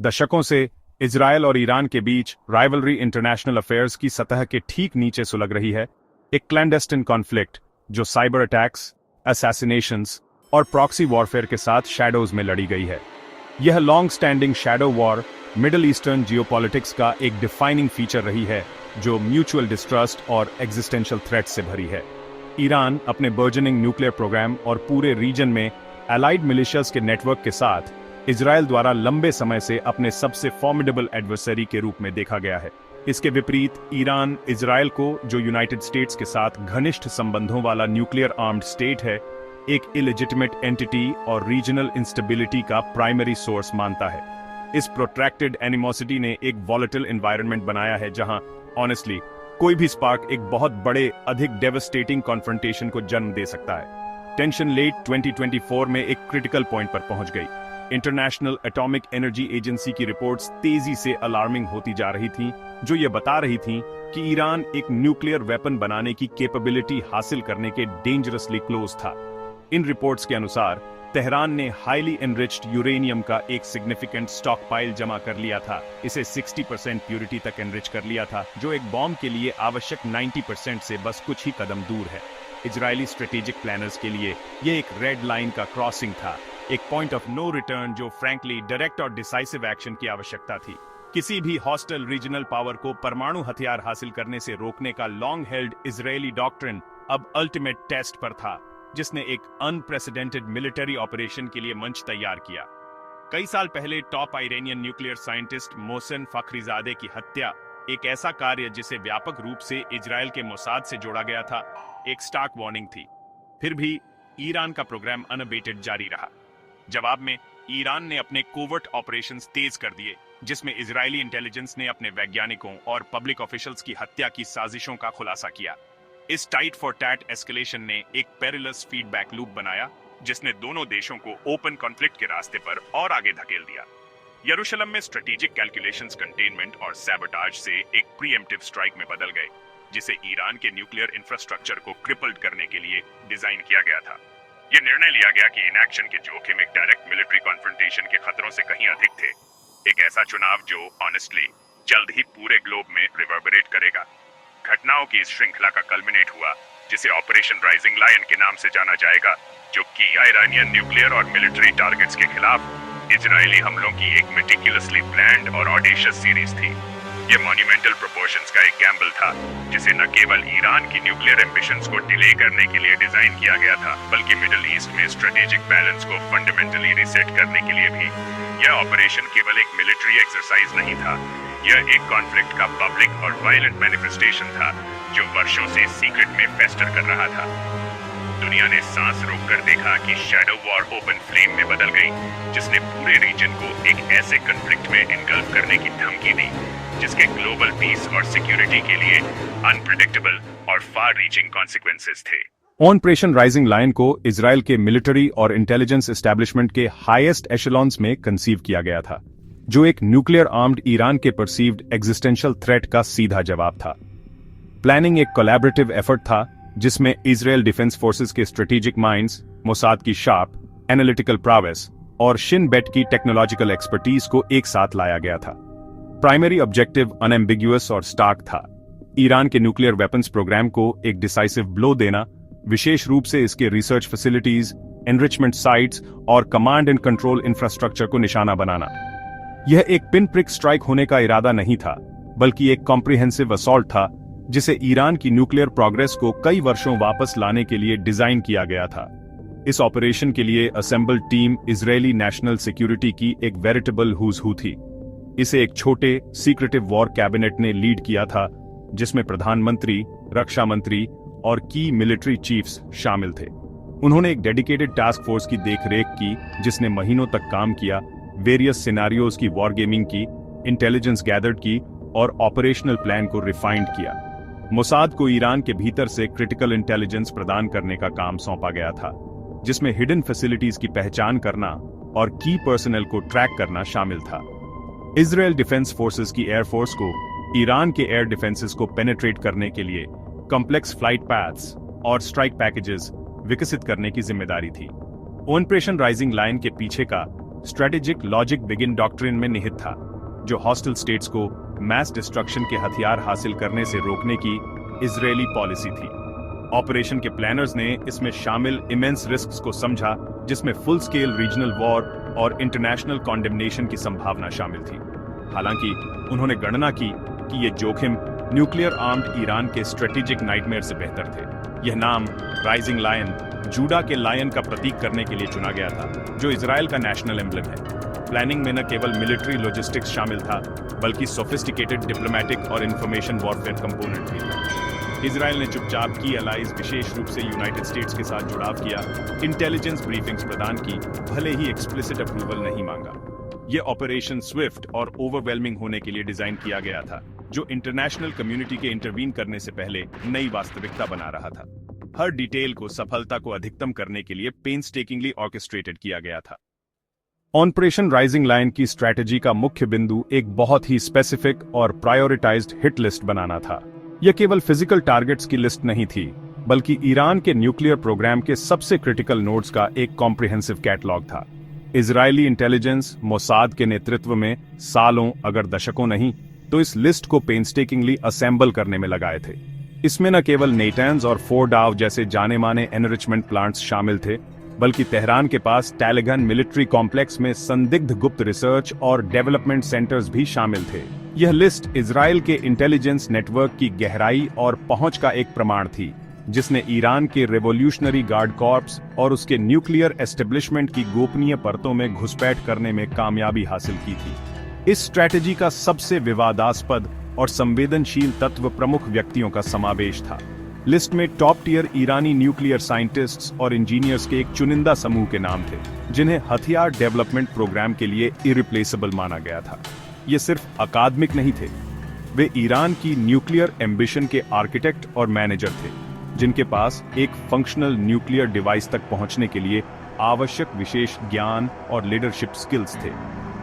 दशकों से इजरायल और ईरान के बीच राइवलरी इंटरनेशनल अफेयर्स की सतह के ठीक नीचे सुलग रही है, एक क्लैंडेस्टिन कॉन्फ्लिक्ट जो साइबर अटैक्स, असैसिनेशंस और प्रॉक्सी वॉरफेयर के साथ शैडोज में लड़ी गई है। यह long standing shadow war middle eastern geopolitics का एक डिफाइनिंग फीचर रही है, जो म्यूचुअल डिस्ट्रस्ट और एग्जिस्टेंशियल थ्रेट से भरी है। ईरान अपने बर्जनिंग न्यूक्लियर प्रोग्राम और पूरे रीजन में एलाइड मिलिशियाज के नेटवर्क के साथ इजरायल द्वारा लंबे समय से अपने सबसे फॉर्मिडेबल एडवर्सरी के रूप में देखा गया है। इसके विपरीत ईरान इजरायल को, जो यूनाइटेड स्टेट्स के साथ घनिष्ठ संबंधों वाला न्यूक्लियर आर्म्ड स्टेट है, एक इलेजिटिमेट एंटिटी और रीजनल इंस्टेबिलिटी का प्राइमरी सोर्स मानता है। इस प्रोट्रैक्टेड एनिमोसिटी ने एक वॉलेटाइल एनवायरनमेंट बनाया है जहां ऑनेस्टली कोई भी स्पार्क एक बहुत बड़े, अधिक डेवस्टेटिंग कॉन्फ्रंटेशन को जन्म दे सकता है। टेंशन लेट 2024 में एक क्रिटिकल पॉइंट पर पहुंच गई। इंटरनेशनल एटॉमिक एनर्जी एजेंसी की रिपोर्ट्स तेजी से अलार्मिंग होती जा रही थीं, जो ये बता रही थीं कि ईरान एक न्यूक्लियर वेपन बनाने की कैपेबिलिटी हासिल करने के डेंजरसली क्लोज था। इन रिपोर्ट्स के अनुसार तेहरान ने हाईली एनरिच्ड यूरेनियम का एक सिग्निफिकेंट स्टॉकपाइल जमा कर लिया था। इसे 60% प्यूरिटी तक एनरिच कर लिया था, जो एक बॉम्ब के लिए आवश्यक 90% से बस कुछ ही कदम दूर है। इजरायली स्ट्रेटेजिक प्लानर्स के लिए यह एक रेड लाइन का क्रॉसिंग था, एक पॉइंट ऑफ नो रिटर्न जो फ्रैंकली डायरेक्ट और डिसाइसिव एक्शन की आवश्यकता थी। किसी भी हॉस्टाइल रीजनल पावर को परमाणु हथियार हासिल करने से रोकने का लॉन्ग हेल्ड इजरायली डॉक्ट्रिन अब अल्टीमेट टेस्ट पर था, जिसने एक अनप्रेसिडेंटेड मिलिट्री ऑपरेशन के लिए मंच तैयार किया। कई साल पहले top आयरेनियन nuclear scientist Mohsen Fakhrizadeh की हत्या, एक ऐसा कार्य जिसे व्यापक रूप से इजरायल के मोसाद से जोड़ा गया था, एक स्टार्क वार्निंग थी। फिर भी ईरान का प्रोग्राम अनअबेटेड जारी रहा। जवाब में ईरान ने अपने कोवर्ट ऑपरेशंस तेज कर दिए, जिसमें इजरायली इंटेलिजेंस ने अपने वैज्ञानिकों और पब्लिक ऑफिशियल्स की हत्या की साजिशों का खुलासा किया। इस टाइट फॉर टैट एस्केलेशन ने एक पेरिलस फीडबैक लूप बनाया, जिसने दोनों देशों को ओपन कॉन्फ्लिक्ट के रास्ते पर और आगे धकेल दिया। यरूशलेम में स्ट्रेटेजिक कैलकुलेशंस, कंटेनमेंट और सैबोटाज से एक प्रीएम्प्टिव स्ट्राइक में बदल गए, जिसे ईरान के न्यूक्लियर इंफ्रास्ट्रक्चर को क्रिपल्ड करने के लिए डिजाइन किया गया था। यह निर्णय लिया गया कि इनएक्शन के जोखिम एक डायरेक्ट मिलिट्री कॉन्फ्रंटेशन के खतरों से कहीं अधिक थे। एक ऐसा चुनाव जो ऑनेस्टली जल्द ही पूरे ग्लोब में रिवर्बरेट करेगा। घटनाओं की इस श्रृंखला का कल्मिनेट हुआ, जिसे ऑपरेशन राइजिंग लायन के नाम से जाना जाएगा, जो कि ईरानियन न्यूक्लियर और मिलिट्री टारगेट्स के खिलाफ इजरायली हमलों की एक मेटिकुलसली प्लान्ड और ऑडेशियस सीरीज थी। यह मॉन्यूमेंटल प्रोपोर्शंस का एक गैम्बल था, जिसे न केवल ईरान की न्यूक्लियर एम्बिशंस को डिले करने के लिए डिजाइन किया गया था, बल्कि मिडिल ईस्ट में स्ट्रेटेजिक बैलेंस को फंडामेंटली रीसेट करने के लिए भी। यह ऑपरेशन केवल एक मिलिट्री एक्सरसाइज नहीं था, यह एक कॉन्फ्लिक्ट का पब्लिक और वायलेंट मैनिफेस्टेशन था, जो वर्षों से सीक्रेट में फेस्टर कर रहा था। दुनिया ने सांस रोककर देखा कि शैडो वॉर ओपन फ्लेम में बदल गई, जिसने पूरे रीजन को एक ऐसे कॉन्फ्लिक्ट में इनगल्फ करने की धमकी दी, जिसके ग्लोबल पीस और सिक्योरिटी के लिए अनप्रेडिक्टेबल और फार रीचिंग कॉन्सिक्वेंसेस थे। ऑपरेशन राइजिंग लायन को इजरायल के मिलिट्री और इंटेलिजेंस एस्टेब्लिशमेंट के हाईएस्ट एशेलॉन्स में कंसीव किया गया था, जो एक न्यूक्लियर आर्म्ड ईरान के परसीव्ड एग्जिस्टेंशियल थ्रेट का सीधा जवाब था। प्लानिंग एक कोलैबोरेटिव एफर्ट था, जिसमें इजरायल डिफेंस फोर्सेस के स्ट्रेटेजिक माइंड्स, मोसाद की शार्प एनालिटिकल प्रावेस और शिन बेट की टेक्नोलॉजिकल एक्सपर्टीज को एक साथ लाया गया था। प्राइमरी ऑब्जेक्टिव अनएम्बिगुअस और स्टार्क था, ईरान के न्यूक्लियर वेपन्स प्रोग्राम को एक डिसाइसिव ब्लो देना, विशेष रूप से इसके रिसर्च फैसिलिटीज, एनरिचमेंट साइट्स और कमांड एंड कंट्रोल इंफ्रास्ट्रक्चर को निशाना बनाना। यह एक पिन प्रिक स्ट्राइक होने का इरादा नहीं था, बल्कि एक कॉम्प्रिहेंसिव असॉल्ट था, जिसे ईरान की न्यूक्लियर प्रोग्रेस को कई वर्षों वापस लाने के लिए डिजाइन किया गया था। इस ऑपरेशन के लिए assembled team Israeli national security की एक वेरिटेबल हुज हू थी। इसे एक छोटे सीक्रेटिव वॉर कैबिनेट ने लीड किया था, जिसमें प्रधानमंत्री, रक्षा मंत्री और की मिलिट्री चीफ्स शामिल थे। उन्होंने एक डेडिकेटेड टास्क फोर्स की देखरेख की, जिसने महीनों तक काम किया, वेरियस सिनारियोज की वॉर गेमिंग की, इंटेलिजेंस गैदर्ड की और ऑपरेशनल प्लान को रिफाइंड किया। मोसाद को ईरान के भीतर से क्रिटिकल इंटेलिजेंस प्रदान करने का काम सौंपा गया था, जिसमें हिडन फैसिलिटीज की पहचान करना और की पर्सनल को ट्रैक करना शामिल था। इजरायल डिफेंस फोर्सेस की एयरफोर्स को ईरान के एयर डिफेंसेस को पेनिट्रेट करने के लिए कॉम्प्लेक्स फ्लाइट पैथ्स और स्ट्राइक पैकेजेस विकसित करने की जिम्मेदारी थी। ऑपरेशन राइजिंग लायन के पीछे का स्ट्रेटेजिक लॉजिक बिगिन डॉक्ट्रिन में निहित था, जो हॉस्टाइल स्टेट्स को मैस डिस्ट्रक्शन के हथियार हासिल करने से रोकने की इजरायली पॉलिसी थी। ऑपरेशन के प्लानर्स ने इसमें शामिल इमेंस रिस्क्स को समझा, जिसमें फुल स्केल रीजनल वॉर और इंटरनेशनल कॉन्डेमनेशन की संभावना शामिल थी। हालांकि उन्होंने गणना की कि ये जोखिम न्यूक्लियर आर्म्ड ईरान के स्ट्रेटेजिक नाइटमेयर से बेहतर थे। यह नाम राइजिंग लायन जूडा के लायन का प्रतीक करने के लिए चुना गया था, जो इजराइल का नेशनल एम्ब्लम है। प्लानिंग में न केवल मिलिट्री लॉजिस्टिक्स शामिल था, बल्कि सोफिस्टिकेटेड डिप्लोमेटिक और इंफॉर्मेशन वॉरफेयर कंपोनेंट भी था। इजराइल ने चुपचाप की एलाइज, विशेष रूप से यूनाइटेड स्टेट्स के साथ जुड़ाव किया, इंटेलिजेंस ब्रीफिंग्स प्रदान की, भले ही एक्सप्लिसिट अप्रूवल नहीं मांगा। यह ऑपरेशन स्विफ्ट और ओवरवेलमिंग होने के लिए डिजाइन किया गया था, जो इंटरनेशनल कम्युनिटी के इंटरवीन करने से पहले नई वास्तविकता बना रहा था। हर डिटेल को सफलता को अधिकतम करने के लिए पेन्सटेकिंगली ऑर्केस्ट्रेटेड किया गया था। ऑपरेशन राइजिंग लायन की स्ट्रैटेजी का मुख्य बिंदु एक बहुत ही स्पेसिफिक और प्रायोरिटाइज्ड हिट लिस्ट बनाना था। यह केवल फिजिकल टारगेट्स की लिस्ट नहीं थी, बल्कि ईरान के न्यूक्लियर प्रोग्राम के सबसे क्रिटिकल नोड्स का एक कॉम्प्रिहेंसिव कैटलॉग था। इजरायली इंटेलिजेंस मोसाद के नेतृत्व में सालों अगर दशकों नहीं तो इस लिस्ट को पेन्सटेकिंगली असेंबल करने में लगाए थे। इसमें न केवल नेटैंस और फोर्डाव जैसे जाने माने एनरिचमेंट प्लांट्स शामिल थे, बल्कि तेहरान के पास टैलेगन मिलिट्री कॉम्प्लेक्स में संदिग्ध गुप्त रिसर्च और डेवलपमेंट सेंटर्स भी शामिल थे। यह लिस्ट इजराइल के इंटेलिजेंस नेटवर्क की गहराई और पहुंच का एक प्रमाण थी, जिसने ईरान के रेवोल्यूशनरी गार्ड कॉर्प्स और उसके न्यूक्लियर एस्टेब्लिशमेंट की गोपनीय परतों में घुसपैठ करने में कामयाबी हासिल की थी। इस स्ट्रैटेजी का सबसे विवादास्पद और संवेदनशील तत्व प्रमुख व्यक्तियों का समावेश था। लिस्ट में टॉप टियर ईरानी न्यूक्लियर साइंटिस्ट्स और इंजीनियर्स के एक चुनिंदा समूह के नाम थे, जिन्हें हथियार डेवलपमेंट प्रोग्राम के लिए इरिप्लेसेबल माना गया था। ये सिर्फ अकादमिक नहीं थे, वे ईरान की न्यूक्लियर एम्बिशन के आर्किटेक्ट और मैनेजर थे, जिनके पास एक फंक्शनल न्यूक्लियर डिवाइस तक पहुंचने के लिए आवश्यक विशेष ज्ञान और लीडरशिप स्किल्स थे।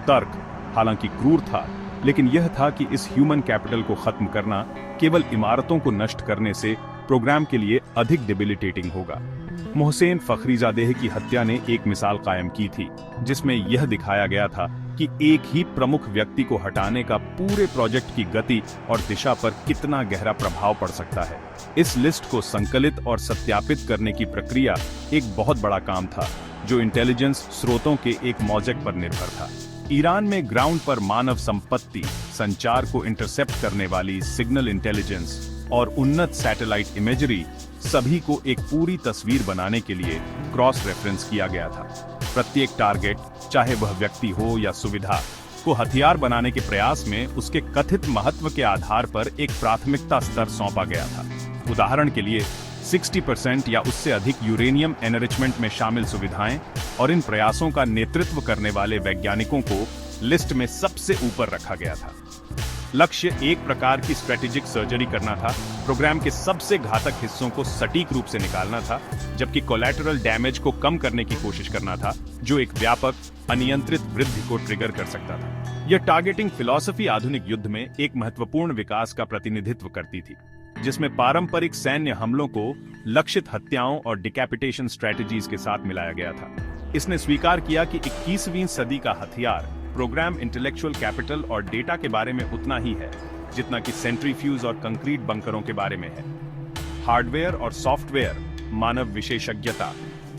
तर्क हालांकि क्रूर था, लेकिन यह था कि इस ह्यूमन कैपिटल को खत्म करना केवल इमारतों को नष्ट करने से प्रोग्राम के लिए अधिक डिबिलिटेटिंग होगा। मोहसेन फखरीजादेह की हत्या ने एक मिसाल कायम की थी, जिसमें यह दिखाया गया था कि एक ही प्रमुख व्यक्ति को हटाने का पूरे प्रोजेक्ट की गति और दिशा पर कितना गहरा प्रभाव पड़ सकता है। इस लिस्ट को संकलित और सत्यापित करने की प्रक्रिया एक बहुत बड़ा काम था, जो इंटेलिजेंस स्रोतों के एक मौजक पर निर्भर था। ईरान में ग्राउंड पर मानव संपत्ति, संचार को इंटरसेप्ट करने वाली सिग्नल इंटेलिजेंस और उन्नत सैटेलाइट इमेजरी सभी को एक पूरी तस्वीर बनाने के लिए क्रॉस रेफरेंस किया गया था। प्रत्येक टारगेट, चाहे वह व्यक्ति हो या सुविधा, को हथियार बनाने के प्रयास में उसके कथित महत्व के आधार पर एक प्राथमिकता स्तर सौंपा गया था। उदाहरण के लिए 60% या उससे अधिक यूरेनियम एनरिचमेंट में शामिल सुविधाएं और इन प्रयासों का नेतृत्व करने वाले वैज्ञानिकों को लिस्ट में सबसे ऊपर रखा गया था। लक्ष्य एक प्रकार की स्ट्रेटेजिक सर्जरी करना था, प्रोग्राम के सबसे घातक हिस्सों को सटीक रूप से निकालना था, जबकि कोलैटरल डैमेज को कम करने की कोशिश करना था, जो एक व्यापक अनियंत्रित वृद्धि को ट्रिगर कर सकता था। यह टारगेटिंग फिलॉसफी आधुनिक युद्ध में एक महत्वपूर्ण विकास का प्रतिनिधित्व करती थी, जिसमें पारंपरिक सैन्य हमलों को लक्षित हत्याओं और डिकैपिटेशन स्ट्रेटजीज के साथ मिलाया गया था। इसने स्वीकार किया कि 21वीं सदी का हथियार प्रोग्राम इंटेलेक्चुअल कैपिटल और डेटा के बारे में उतना ही है, जितना कि सेंट्रीफ्यूज और कंक्रीट बंकरों के बारे में है। हार्डवेयर और सॉफ्टवेयर मानव विशेषज्ञता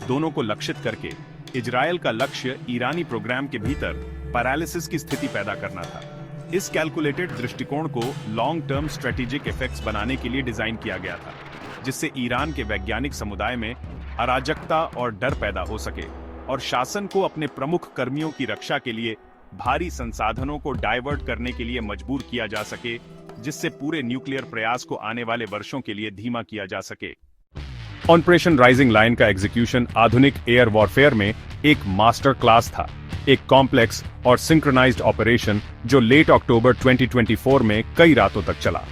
दोनों को लक्षित करके इजरायल का लक्ष्य ईरानी प्रोग्राम के भीतर पैरालिसिस की स्थिति पैदा करना था। इस कैलकुलेटेड दृष्टिकोण को लॉन्ग टर्म स्ट्रेटेजिक इफेक्ट्स बनाने के लिए डिजाइन किया गया था, जिससे ईरान के वैज्ञानिक समुदाय में अराजकता और डर पैदा हो सके और शासन को अपने प्रमुख कर्मियों की रक्षा के लिए भारी संसाधनों को डाइवर्ट करने के लिए मजबूर किया जा सके, जिससे पूरे न्यूक्लियर प्रयास को आने वाले वर्षों के लिए धीमा किया जा सके। ऑपरेशन राइजिंग लायन का एग्जीक्यूशन आधुनिक एयर वॉरफेयर में एक मास्टर क्लास था, एक कॉम्प्लेक्स और सिंक्रोनाइज्ड ऑपरेशन जो लेट अक्टूबर 2024 में कई रातों तक चला।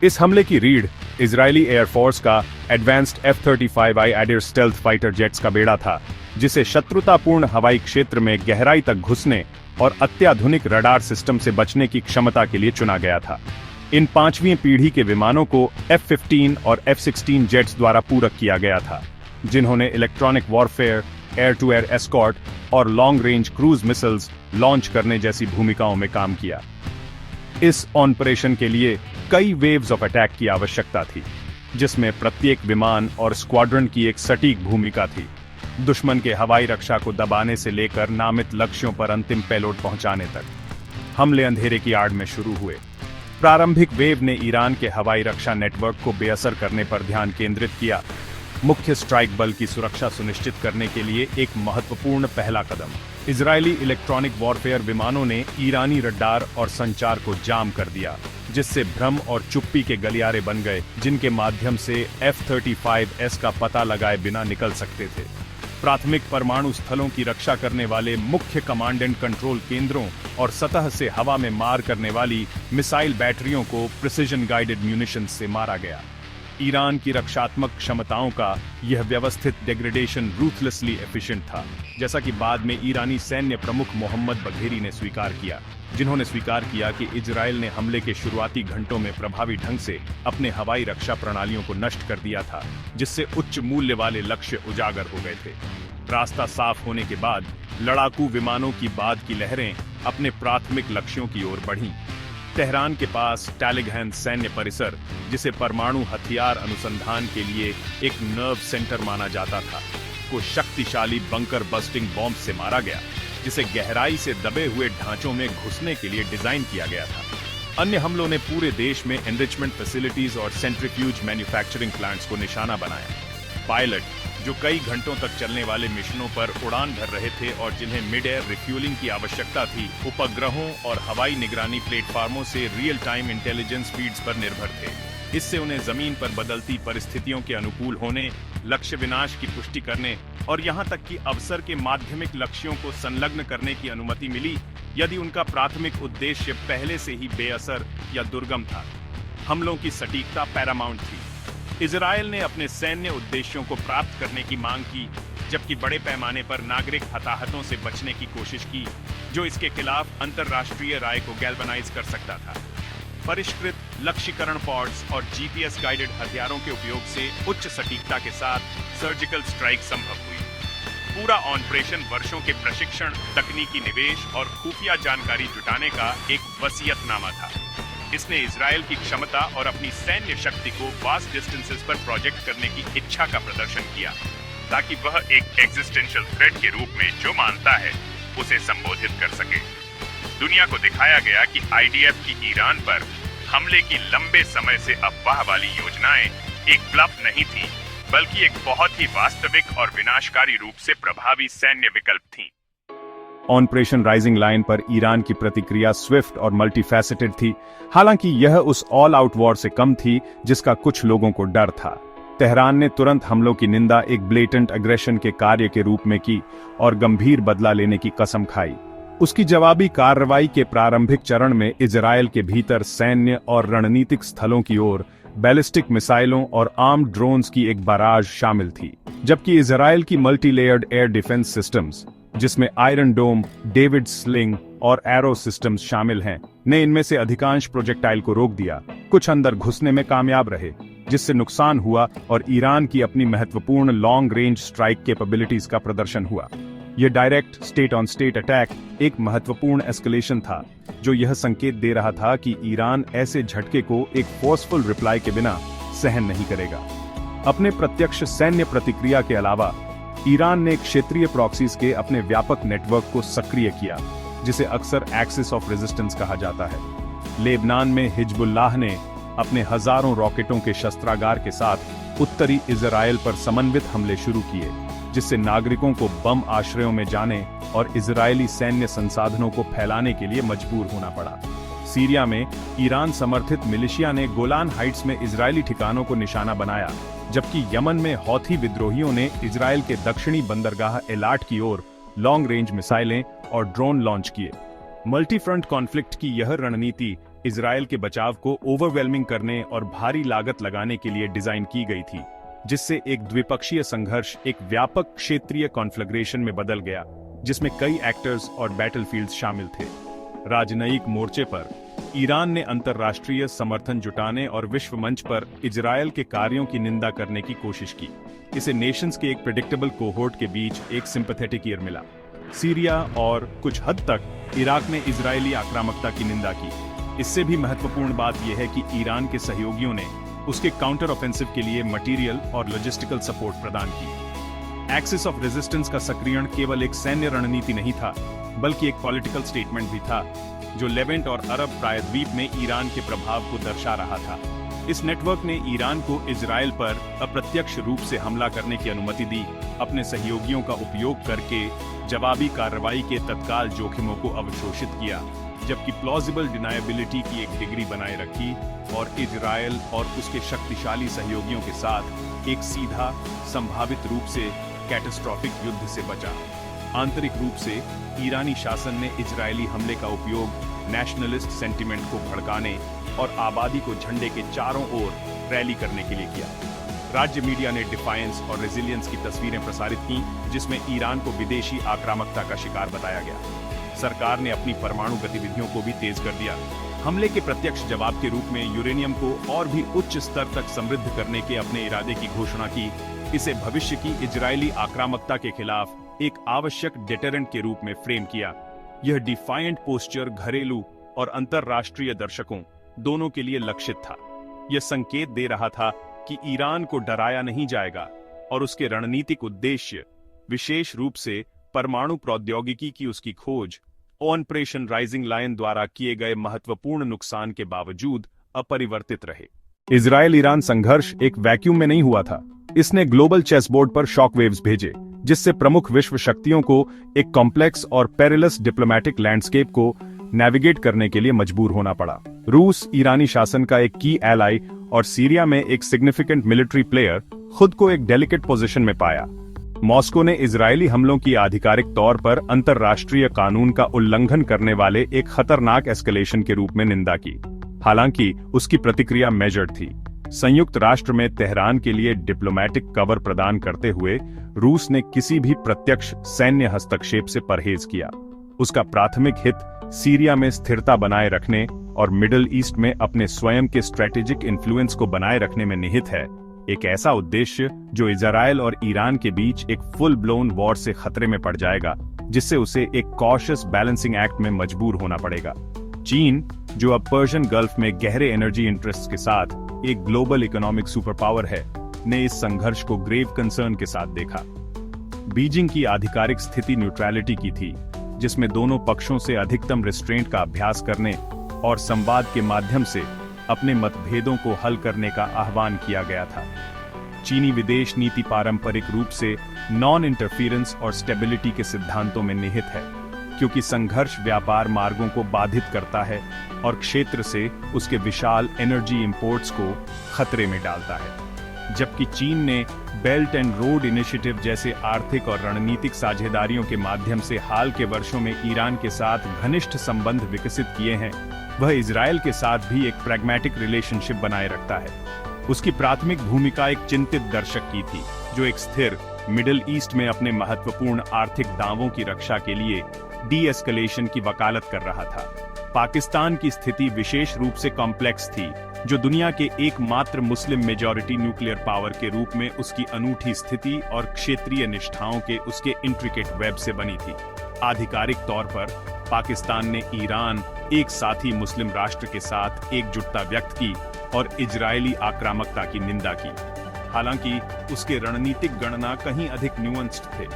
इस हमले की रीढ़ इजरायली एयरफोर्स का advanced F-35I Adir stealth fighter jets का बेड़ा था, जिसे शत्रुतापूर्ण हवाई क्षेत्र में गहराई तक घुसने और अत्याधुनिक रडार सिस्टम से बचने की क्षमता के लिए चुना गया था। इन 5वीं पीढ़ी के विमानों को F-15 और F-16 जेट्स द्वारा पूरक किया गया था, जिन्होंने electronic warfare, air to air escort और long range cruise missiles launch करने जैसी भूमिकाओं में काम किया। इस ऑपरेशन के लिए कई वेव्स ऑफ अटैक की आवश्यकता थी, जिसमें प्रत्येक विमान और स्क्वाड्रन की एक सटीक भूमिका थी, दुश्मन के हवाई रक्षा को दबाने से लेकर नामित लक्ष्यों पर अंतिम पेलोड पहुंचाने तक। हमले अंधेरे की आड़ में शुरू हुए। प्रारंभिक वेव ने ईरान के हवाई रक्षा नेटवर्क को बेअसर करने पर ध्यान केंद्रित किया। मुख्य स्ट्राइक बल की सुरक्षा सुनिश्चित करने के लिए एक महत्वपूर्ण पहला कदम, इजरायली इलेक्ट्रॉनिक वॉरफेयर विमानों ने ईरानी रडार और संचार को जाम कर दिया, जिससे भ्रम और चुप्पी के गलियारे बन गए, जिनके माध्यम से F-35S का पता लगाए बिना निकल सकते थे। प्राथमिक परमाणु स्थलों की रक्षा करने वाले मुख्य कमांड एंड कंट्रोल केंद्रों और सतह से हवा में मार करने वाली मिसाइल बैटरियों को प्रिसिजन गाइडेड म्यूनिशन से मारा गया। ईरान की रक्षात्मक क्षमताओं का यह व्यवस्थित डिग्रेडेशन रूथलेसली एफिशिएंट था, जैसा कि बाद में ईरानी सैन्य प्रमुख मोहम्मद बघेरी ने स्वीकार किया, जिन्होंने स्वीकार किया कि इजरायल ने हमले के शुरुआती घंटों में प्रभावी ढंग से अपने हवाई रक्षा प्रणालियों को नष्ट कर दिया था, जिससे उच्च मूल्य वाले लक्ष्य उजागर हो गए थे। रास्ता साफ होने के बाद लड़ाकू विमानों की बाद की लहरें अपने प्राथमिक लक्ष्यों की ओर बढ़ीं। तेहरान के पास टैलिगहन सैन्य परिसर, जिसे परमाणु हथियार अनुसंधान के लिए एक नर्व सेंटर माना जाता था, को शक्तिशाली बंकर बस्टिंग बॉम्ब से मारा गया, जिसे गहराई से दबे हुए ढांचों में घुसने के लिए डिजाइन किया गया था। अन्य हमलों ने पूरे देश में एनरिचमेंट फैसिलिटीज और सेंट्रीफ्यूज मैन्युफैक्चरिंग प्लांट्स को निशाना बनाया। पायलट, जो कई घंटों तक चलने वाले मिशनों पर उड़ान भर रहे थे और जिन्हें मिड एयर रिफ्यूलिंग की आवश्यकता थी, उपग्रहों और हवाई निगरानी प्लेटफार्मों से रियल टाइम इंटेलिजेंस फीड्स पर निर्भर थे। इससे उन्हें जमीन पर बदलती परिस्थितियों के अनुकूल होने, लक्ष्य विनाश की पुष्टि करने और यहां तक कि अवसर के माध्यमिक लक्ष्यों को संलग्न करने की अनुमति मिली, यदि उनका प्राथमिक उद्देश्य पहले से ही बेअसर या दुर्गम था। हमलों की सटीकता पैरामाउंट थी। इजरायल ने अपने सैन्य उद्देश्यों को प्राप्त करने की मांग की, जबकि बड़े पैमाने पर नागरिक हताहतों से बचने की कोशिश की, जो इसके खिलाफ अंतर्राष्ट्रीय राय को गैल्वनाइज कर सकता था। परिष्कृत लक्ष्यीकरण पॉड्स और GPS गाइडेड हथियारों के उपयोग से उच्च सटीकता के साथ सर्जिकल स्ट्राइक संभव हुई। पूरा ऑपरेशन वर्षों के प्रशिक्षण, तकनीकी निवेश और खुफिया जानकारी जुटाने का एक वसीयतनामा था। इसने इजरायल की क्षमता और अपनी सैन्य शक्ति को वास्ट डिस्टेंसेस पर प्रोजेक्ट करने की इच्छा का प्रदर्शन किया, ताकि वह एक एग्जिस्टेंशियल थ्रेट के रूप में जो मानता है उसे संबोधित कर सके। दुनिया को दिखाया गया कि IDF की ईरान पर हमले की लंबे समय से अफवाह वाली योजनाएं एक ब्लफ नहीं थी, बल्कि एक बहुत ही वास्तविक और विनाशकारी रूप से प्रभावी सैन्य विकल्प थीं। ऑपरेशन राइजिंग लाइन पर ईरान की प्रतिक्रिया स्विफ्ट और मल्टीफैसेटेड थी, हालांकि यह उस ऑल आउट वॉर से कम थी जिसका कुछ लोगों को डर था। तेहरान ने तुरंत हमलों की निंदा एक ब्लेटेंट अग्रेशन के कार्य के रूप में की और गंभीर बदला लेने की कसम खाई। उसकी जवाबी कार्रवाई के प्रारंभिक चरण में इजरायल के भीतर सैन्य और रणनीतिक स्थलों की ओर बैलिस्टिक मिसाइलों और आर्म्ड ड्रोन्स की एक बाराज शामिल थी, जबकि इजरायल की multi layered air defence systems, जिसमें आयरन डोम, डेविड स्लिंग और एरो सिस्टम्स शामिल हैं, ने इनमें से अधिकांश प्रोजेक्टाइल को रोक दिया। कुछ अंदर घुसने में कामयाब रहे, जिससे नुकसान हुआ और ईरान की अपनी महत्वपूर्ण लॉन्ग रेंज स्ट्राइक कैपेबिलिटीज का प्रदर्शन हुआ। यह direct state on state attack एक महत्वपूर्ण एस्केलेशन था, जो यह संकेत दे रहा था कि ईरान ऐसे झटके को एक फोर्सफुल रिप्लाई के बिना सहन नहीं करेगा। अपने प्रत्यक्ष सैन्य प्रतिक्रिया के अलावा ईरान ने क्षेत्रीय प्रॉक्सीज के अपने व्यापक नेटवर्क को सक्रिय किया, जिसे अक्सर एक्सिस ऑफ रेजिस्टेंस कहा जाता है। लेबनान में हिजबुल्लाह ने अपने हजारों रॉकेटों के शस्त्रागार के साथ उत्तरी इजरायल पर समन्वित हमले शुरू किए, जिससे नागरिकों को बम आश्रयों में जाने और इजरायली सैन्य संसाधनों को फैलाने के लिए मजबूर होना पड़ा। सीरिया में ईरान समर्थित मिलिशिया ने गोलान हाइट्स में इजरायली ठिकानों को निशाना बनाया, जबकि यमन में हौथी विद्रोहियों ने इजरायल के दक्षिणी बंदरगाह एलाट की ओर लॉन्ग रेंज मिसाइलें और ड्रोन लॉन्च किए। मल्टी फ्रंट कॉन्फ्लिक्ट की यह रणनीति इजरायल के बचाव को ओवरवेलमिंग करने और भारी लागत लगाने के लिए डिजाइन की गई थी, जिससे एक द्विपक्षीय संघर्ष एक व्यापक क्षेत्रीय कॉन्फ्लग्रेशन में बदल गया, जिसमें कई एक्टर्स और बैटलफील्ड्स शामिल थे। राजनयिक मोर्चे पर ईरान ने अंतर्राष्ट्रीय समर्थन जुटाने और विश्व मंच पर इजरायल के कार्यों की निंदा करने की कोशिश की। इसे नेशंस के एक प्रेडिक्टेबल कोहोर्ट के बीच एक सिंपैथेटिक ईयर मिला। सीरिया और कुछ हद तक इराक ने इजरायली आक्रामकता की निंदा की। इससे भी महत्वपूर्ण बात यह है कि ईरान के सहयोगियों ने उसके काउंटर ऑफेंसिव के लिए मटेरियल और लॉजिस्टिकल सपोर्ट प्रदान की। एक्सिस ऑफ रेजिस्टेंस का सक्रियण केवल एक सैन्य रणनीति नहीं था, बल्कि एक पॉलिटिकल स्टेटमेंट भी था, जो लेवेंट और अरब प्रायद्वीप में ईरान के प्रभाव को दर्शा रहा था। इस नेटवर्क ने ईरान को इजरायल पर अप्रत्यक्ष रूप से हमला करने की अनुमति दी, अपने सहयोगियों का उपयोग करके जवाबी कार्रवाई के तत्काल जोखिमों को अवशोषित किया, जबकि प्लॉजिबल डिनायबिलिटी की एक डिग्री बनाए रखी और इजरायल और उसके शक्तिशाली सहयोगियों के साथ एक सीधा, संभावित रूप से कैटास्ट्रोफिक युद्ध से बचा। आंतरिक रूप से ईरानी शासन ने इजरायली हमले का उपयोग नेशनलिस्ट सेंटिमेंट को भड़काने और आबादी को झंडे के चारों ओर रैली करने के लिए किया। राज्य मीडिया ने डिफायंस और रेजिलियंस की तस्वीरें प्रसारित की, जिसमें ईरान को विदेशी आक्रामकता का शिकार बताया गया। सरकार ने अपनी परमाणु गतिविधियों को भी तेज कर दिया। हमले के प्रत्यक्ष जवाब के रूप में यूरेनियम को और भी उच्च स्तर तक समृद्ध करने के अपने इरादे की घोषणा की। इसे भविष्य की इजरायली आक्रामकता के खिलाफ एक आवश्यक डेटरेंट के रूप में फ्रेम किया। यह डिफायंट पोस्चर घरेलू और अंतरराष्ट्रीय दर्शकों दोनों के लिए लक्षित था। यह संकेत दे रहा था कि ईरान को डराया नहीं जाएगा और उसके रणनीतिक उद्देश्य, विशेष रूप से परमाणु प्रौद्योगिकी की उसकी खोज, ऑपरेशन राइजिंग लायन द्वारा किए गए महत्वपूर्ण नुकसान के बावजूद अपरिवर्तित रहे। इजरायल ईरान संघर्ष एक वैक्यूम में नहीं हुआ था। इसने ग्लोबल चेसबोर्ड पर शॉकवेव्स भेजे, जिससे प्रमुख विश्व शक्तियों को एक कॉम्प्लेक्स और पेरिलस डिप्लोमैटिक लैंडस्केप को नेविगेट करने के लिए मजबूर होना पड़ा। रूस, ईरानी शासन का एक की एलाई और सीरिया में एक सिग्निफिकेंट मिलिट्री प्लेयर, खुद को एक डेलिकेट पोजीशन में पाया। मॉस्को ने इजरायली हमलों की आधिकारिक तौर पर अंतर्राष्ट्रीय कानून का उल्लंघन करने वाले एक खतरनाक एस्केलेशन के रूप में निंदा की। हालांकि उसकी प्रतिक्रिया मेजर्ड थी। संयुक्त राष्ट्र में तेहरान के लिए डिप्लोमैटिक कवर प्रदान करते हुए रूस ने किसी भी प्रत्यक्ष सैन्य हस्तक्षेप से परहेज किया। उसका प्राथमिक हित सीरिया में स्थिरता बनाए रखने और मिडिल ईस्ट में अपने स्वयं के स्ट्रेटेजिक इन्फ्लुएंस को बनाए रखने में निहित है, एक ऐसा उद्देश्य जो इजरायल और ईरान के बीच एक फुल ब्लोन वॉर से खतरे में पड़ जाएगा, जिससे उसे एक कॉशियस बैलेंसिंग एक्ट में मजबूर होना पड़ेगा। चीन, जो अब पर्शियन गल्फ में गहरे एनर्जी इंटरेस्ट के साथ एक ग्लोबल इकोनॉमिक सुपर पावर है, ने इस संघर्ष को ग्रेव कंसर्न के साथ देखा। बीजिंग की आधिकारिक स्थिति न्यूट्रलिटी की थी, जिसमें दोनों पक्षों से अधिकतम रिस्ट्रेंट का अभ्यास करने और संवाद के माध्यम से अपने मतभेदों को हल करने का आह्वान किया गया था। चीनी विदेश नीति पारंपरिक रूप से नॉन इंटरफेरेंस और स्टेबिलिटी के सिद्धांतों में निहित है, क्योंकि संघर्ष व्यापार मार्गों को बाधित करता है और क्षेत्र से उसके विशाल एनर्जी इंपोर्ट्स को खतरे में डालता है। जबकि चीन ने बेल्ट एंड रोड इनिशिएटिव जैसे आर्थिक और रणनीतिक साझेदारियों के माध्यम से हाल के वर्षों में ईरान के साथ घनिष्ठ संबंध विकसित किए हैं, वह इजरायल के साथ भी एक प्रैग्मैटिक रिलेशनशिप बनाए रखता है। उसकी प्राथमिक भूमिका एक चिंतित दर्शक की थी, जो एक स्थिर मिडिल ईस्ट में अपने महत्वपूर्ण आर्थिक दावों की रक्षा के लिए डी एस्केलेशन की वकालत कर रहा था। पाकिस्तान की स्थिति विशेष रूप से कॉम्प्लेक्स थी, जो दुनिया के एकमात्र मुस्लिम मेजॉरिटी न्यूक्लियर पावर के रूप में उसकी अनूठी स्थिति और क्षेत्रीय निष्ठाओं के उसके इंट्रिकेट वेब से बनी थी। आधिकारिक तौर पर पाकिस्तान ने ईरान, एक साथी मुस्लिम राष्ट्र के साथ एकजुटता व्यक्त की और इजरायली आक्रामकता की निंदा की। हालांकि उसके रणनीतिक गणना कहीं अधिक न्यूअंस्ड थे।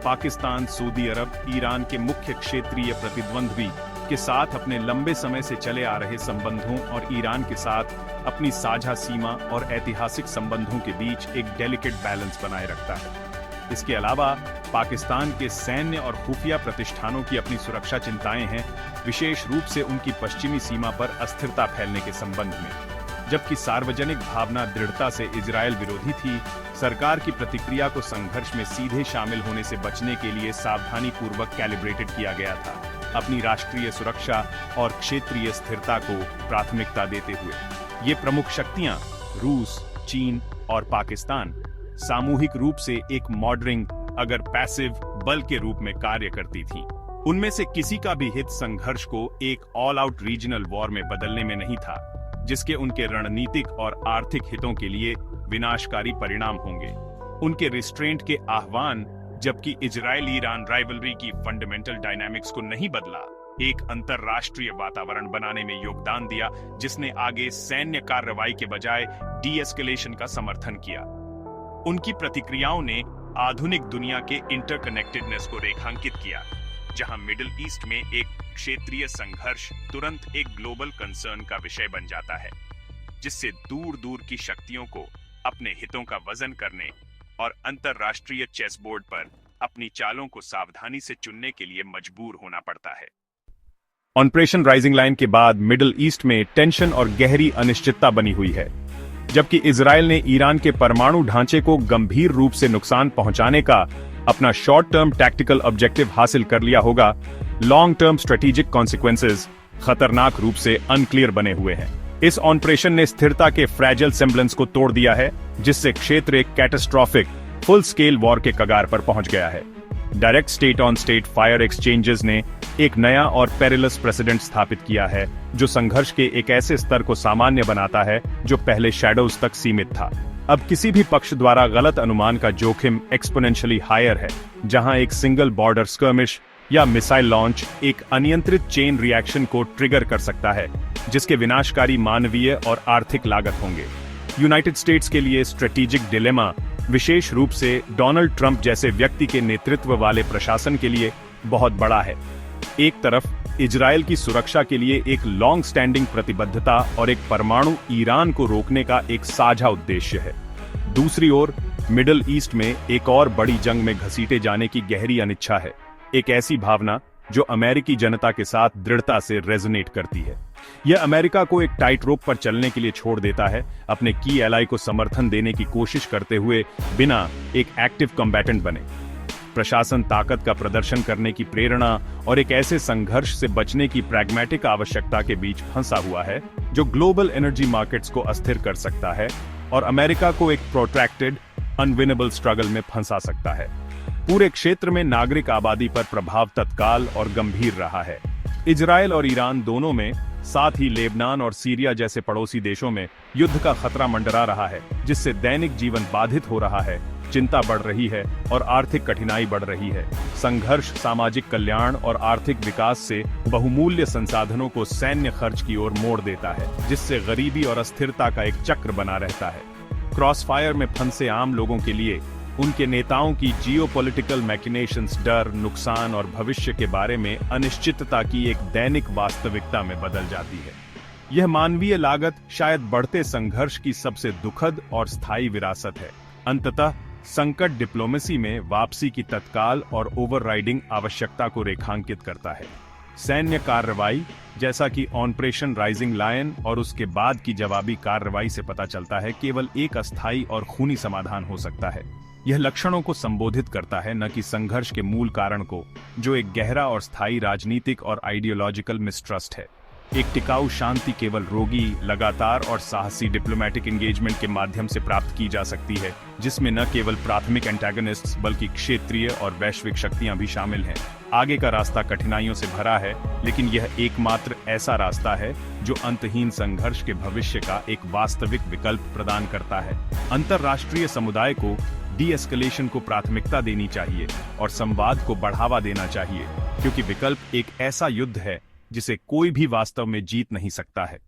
पाकिस्तान, सऊदी अरब, ईरान के मुख्य क्षेत्रीय प्रतिद्वंद्वी के साथ अपने लंबे समय से चले आ रहे संबंधों और ईरान के साथ अपनी साझा सीमा और ऐतिहासिक संबंधों के बीच एक डेलिकेट बैलेंस बनाए रखता है। इसके अलावा पाकिस्तान के सैन्य और खुफिया प्रतिष्ठानों की अपनी सुरक्षा चिंताएं हैं, विशेष रूप से उनकी पश्चिमी सीमा पर अस्थिरता फैलने के संबंध में। जबकि सार्वजनिक भावना दृढ़ता से इजरायल विरोधी थी, सरकार की प्रतिक्रिया को संघर्ष में सीधे शामिल होने से बचने के लिए सावधानी पूर्वक कैलिब्रेटेड किया गया था, अपनी राष्ट्रीय सुरक्षा और क्षेत्रीय स्थिरता को प्राथमिकता देते हुए। ये प्रमुख शक्तियां, रूस, चीन और पाकिस्तान, सामूहिक रूप से एक मॉडरिंग, अगर पैसिव बल के रूप में कार्य करती थीं। उनमें से किसी का भी हित संघर्ष को एक ऑल आउट रीजनल वॉर में बदलने में नहीं था, जिसके उनके रणनीतिक और आर्थिक हितों के लिए विनाशकारी परिणाम होंगे। उनके रिस्ट्रेंट के आह्वान, जबकि इजराइल ईरान राइवलरी की फंडामेंटल डायनामिक्स को नहीं बदला, एक अंतरराष्ट्रीय वातावरण बनाने में योगदान दिया जिसने आगे सैन्य कार्रवाई के बजाय डी-एस्केलेशन का समर्थन किया। उनकी प्रतिक्रियाओं ने आधुनिक दुनिया के इंटरकनेक्टेडनेस को रेखांकित किया, जहां मिडिल ईस्ट में एक क्षेत्रीय संघर्ष तुरंत एक ग्लोबल कंसर्न का विषय बन जाता है, जिससे दूर दूर की शक्तियों को अपने हितों का वजन करने और अंतरराष्ट्रीय चेस बोर्ड पर अपनी चालों को सावधानी से चुनने के लिए मजबूर होना पड़ता है। ऑपरेशन राइजिंग लाइन के बाद मिडिल ईस्ट में टेंशन और गहरी अनिश्चितता बनी हुई है। जबकि इजराइल ने ईरान के परमाणु ढांचे को गंभीर रूप से नुकसान पहुंचाने का अपना शॉर्ट टर्म टैक्टिकल ऑब्जेक्टिव हासिल कर लिया होगा, लॉन्ग टर्म स्ट्रेटेजिक कॉन्सिक्वेंसेस खतरनाक रूप से अनक्लियर बने हुए हैं। इस ऑपरेशन ने स्थिरता के फ्रैजाइल सेम्बलेंस को तोड़ दिया है, जिससे क्षेत्र एक कैटास्ट्रोफिक फुल स्केल वॉर के कगार पर पहुंच गया है। Direct state on state fire exchanges ने एक नया और पेरिलस प्रेसिडेंट स्थापित किया है, जो संघर्ष के एक ऐसे स्तर को सामान्य बनाता है जो पहले शैडोज तक सीमित था। अब किसी भी पक्ष द्वारा गलत अनुमान का जोखिम एक्सपोनेंशियली हायर है, जहां एक सिंगल बॉर्डर स्कर्मिश या मिसाइल लॉन्च एक अनियंत्रित चेन रिएक्शन को ट्रिगर कर सकता है, जिसके विनाशकारी मानवीय और आर्थिक लागत होंगे। यूनाइटेड स्टेट्स के लिए स्ट्रेटेजिक डिलेमा, विशेष रूप से डोनाल्ड ट्रंप जैसे व्यक्ति के नेतृत्व वाले प्रशासन के लिए बहुत बड़ा है। एक तरफ इजराइल की सुरक्षा के लिए एक लॉन्ग स्टैंडिंग प्रतिबद्धता और एक परमाणु ईरान को रोकने का एक साझा उद्देश्य है। दूसरी ओर मिडिल ईस्ट में एक और बड़ी जंग में घसीटे जाने की गहरी अनिच्छा है, एक ऐसी भावना जो अमेरिकी जनता के साथ दृढ़ता से रेजोनेट करती है। यह अमेरिका को एक टाइट रोप पर चलने के लिए छोड़ देता है, अपने की एलाई को समर्थन देने की कोशिश करते हुए बिना एक एक्टिव कॉम्बैटेंट बने। प्रशासन ताकत का प्रदर्शन करने की प्रेरणा और एक ऐसे संघर्ष से बचने की प्रैग्मेटिक आवश्यकता के बीच फंसा हुआ है, जो ग्लोबल एनर्जी मार्केट्स को अस्थिर कर सकता है और अमेरिका को एक प्रोट्रैक्टेड अनविनेबल स्ट्रगल में फंसा सकता है। पूरे क्षेत्र में नागरिक आबादी पर प्रभाव तत्काल और गंभीर रहा है। इजराइल और ईरान दोनों में, साथ ही लेबनान और सीरिया जैसे पड़ोसी देशों में युद्ध का खतरा मंडरा रहा है, जिससे दैनिक जीवन बाधित हो रहा है, चिंता बढ़ रही है और आर्थिक कठिनाई बढ़ रही है। संघर्ष सामाजिक कल्याण और आर्थिक विकास से बहुमूल्य संसाधनों को सैन्य खर्च की ओर मोड़ देता है, जिससे गरीबी और अस्थिरता का एक चक्र बना रहता है। क्रॉसफायर में फंसे आम लोगों के लिए उनके नेताओं की जियोपॉलिटिकल मैकिनेशंस डर, नुकसान और भविष्य के बारे में अनिश्चितता की एक दैनिक वास्तविकता में बदल जाती है। यह मानवीय लागत शायद बढ़ते संघर्ष की सबसे दुखद और स्थायी विरासत है। अंततः संकट डिप्लोमेसी में वापसी की तत्काल और ओवरराइडिंग आवश्यकता को रेखांकित करता है। सैन्य कार्रवाई, जैसा कि ऑपरेशन राइजिंग लायन और उसके बाद की जवाबी कार्रवाई से पता चलता है, केवल एक अस्थायी और खूनी समाधान हो सकता है। यह लक्षणों को संबोधित करता है, न कि संघर्ष के मूल कारण को, जो एक गहरा और स्थायी राजनीतिक और आइडियोलॉजिकल मिसट्रस्ट है। एक टिकाऊ शांति केवल रोगी, लगातार और साहसी डिप्लोमेटिक एंगेजमेंट के माध्यम से प्राप्त की जा सकती है, जिसमें न केवल प्राथमिक एंटागनिस्ट्स बल्कि क्षेत्रीय और वैश्विक शक्तियां भी शामिल हैं। आगे का रास्ता कठिनाइयों से भरा है, लेकिन यह एकमात्र ऐसा रास्ता है जो अंतहीन संघर्ष के भविष्य का एक वास्तविक विकल्प प्रदान करता है। अंतरराष्ट्रीय समुदाय को डी-एस्केलेशन को प्राथमिकता देनी चाहिए और संवाद को बढ़ावा देना चाहिए, क्योंकि विकल्प एक ऐसा युद्ध है जिसे कोई भी वास्तव में जीत नहीं सकता है।